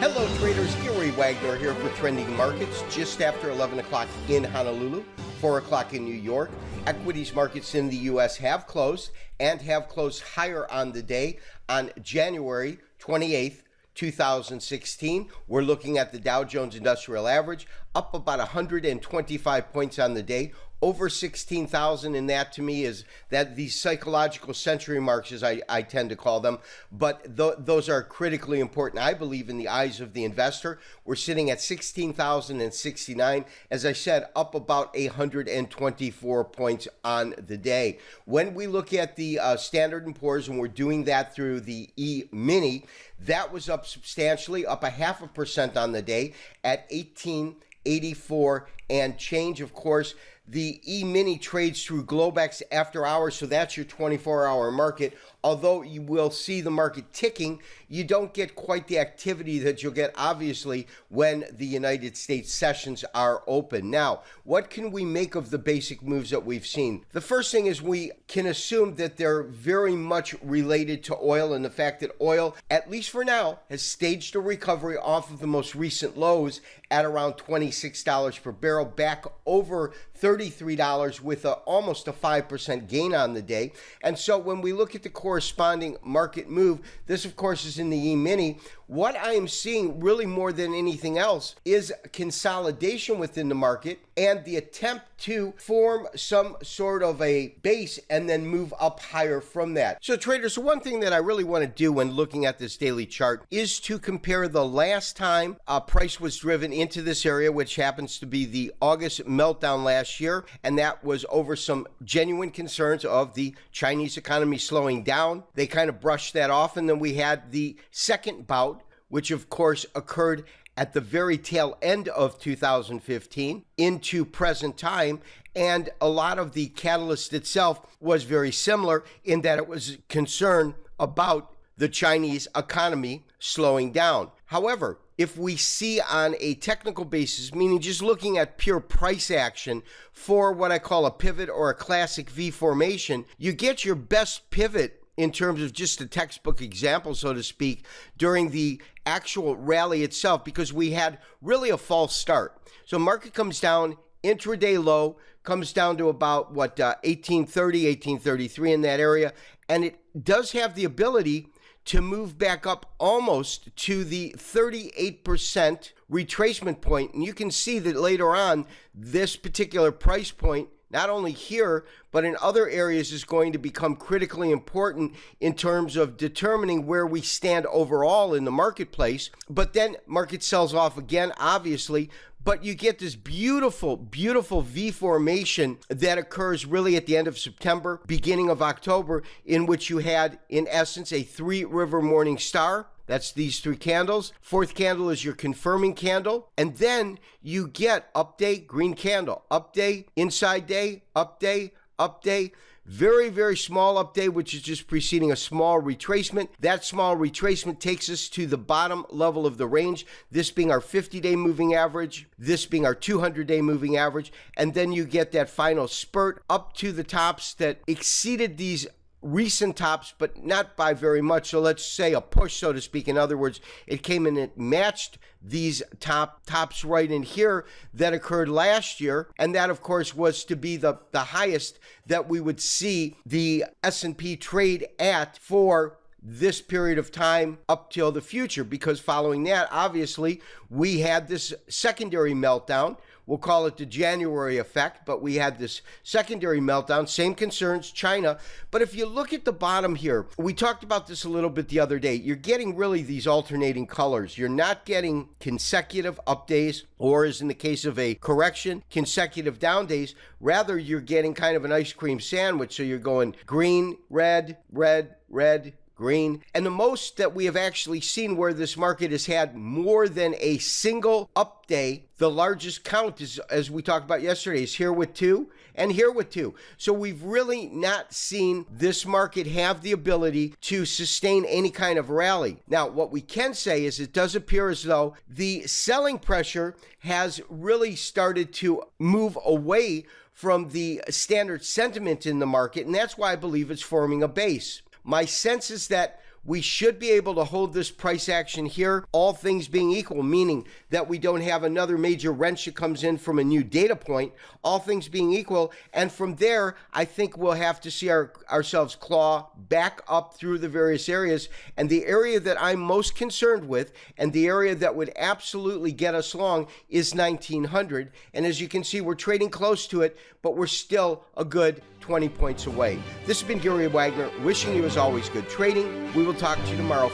Hello traders, Gary Wagner here for Trending Markets just after 11 o'clock in Honolulu, 4 o'clock in New York. Equities markets in the U.S. have closed and have closed higher on the day on January 28th, 2016. We're looking at the Dow Jones Industrial Average up about 125 points on the day, over 16,000, and that to me is that these psychological century marks, as I tend to call them, but those are critically important, I believe, in the eyes of the investor. We're sitting at 16,069, as I said, up about 124 points on the day. When we look at the Standard & Poor's, and we're doing that through the E-mini, that was up substantially, up 0.5% on the day at 1884 and change. Of course, the E-mini trades through Globex after hours, so that's your 24-hour market. Although you will see the market ticking, you don't get quite the activity that you'll get, obviously, when the United States sessions are open. Now, what can we make of the basic moves that we've seen? The first thing is we can assume that they're very much related to oil, and the fact that oil, at least for now, has staged a recovery off of the most recent lows at around $26 per barrel, back over $33 with almost a 5% gain on the day. And so when we look at the corresponding market move, this of course is in the E-mini. What I am seeing really more than anything else is consolidation within the market and the attempt to form some sort of a base and then move up higher from that. So traders, one thing that I really want to do when looking at this daily chart is to compare the last time a price was driven into this area, which happens to be the August meltdown last year, and that was over some genuine concerns of the Chinese economy slowing down. They kind of brushed that off, and then we had the second bout, which of course occurred at the very tail end of 2015 into present time. And a lot of the catalyst itself was very similar in that it was concern about the Chinese economy slowing down. However, if we see on a technical basis, meaning just looking at pure price action for what I call a pivot or a classic V formation, you get your best pivot in terms of just a textbook example, so to speak, during the actual rally itself, because we had really a false start. So market comes down, intraday low, comes down to about 1830, 1833 in that area, and it does have the ability to move back up almost to the 38% retracement point. And you can see that later on, this particular price point, not only here, but in other areas, is going to become critically important in terms of determining where we stand overall in the marketplace. But then market sells off again, obviously, but you get this beautiful, beautiful V formation that occurs really at the end of September, beginning of October, in which you had, in essence, a three-river morning star. That's these three candles. Fourth candle is your confirming candle. And then you get up day, green candle, up day, inside day, up day, up day. Very, very small up day, which is just preceding a small retracement. That small retracement takes us to the bottom level of the range, this being our 50-day moving average, this being our 200-day moving average. And then you get that final spurt up to the tops that exceeded these recent tops, but not by very much. So let's say a push, so to speak. In other words, it came in and matched these tops right in here that occurred last year. And that, of course, was to be the highest that we would see the S&P trade at for this period of time up till the future, because following that, obviously, we had this secondary meltdown. We'll call it the January effect, but we had this secondary meltdown, same concerns, China. But if you look at the bottom here, we talked about this a little bit the other day, you're getting really these alternating colors. You're not getting consecutive up days, or as in the case of a correction, consecutive down days. Rather, you're getting kind of an ice cream sandwich. So you're going green, red, red, red, green. And the most that we have actually seen where this market has had more than a single up day, the largest count is, as we talked about yesterday, is here with 2 and here with 2. So we've really not seen this market have the ability to sustain any kind of rally. Now, what we can say is it does appear as though the selling pressure has really started to move away from the standard sentiment in the market, and that's why I believe it's forming a base. My sense is that we should be able to hold this price action here, all things being equal, meaning that we don't have another major wrench that comes in from a new data point, all things being equal. And from there, I think we'll have to see ourselves claw back up through the various areas. And the area that I'm most concerned with, and the area that would absolutely get us long, is 1900. And as you can see, we're trading close to it, but we're still a good 20 points away. This has been Gary Wagner, wishing you as always good trading. We will talk to you tomorrow.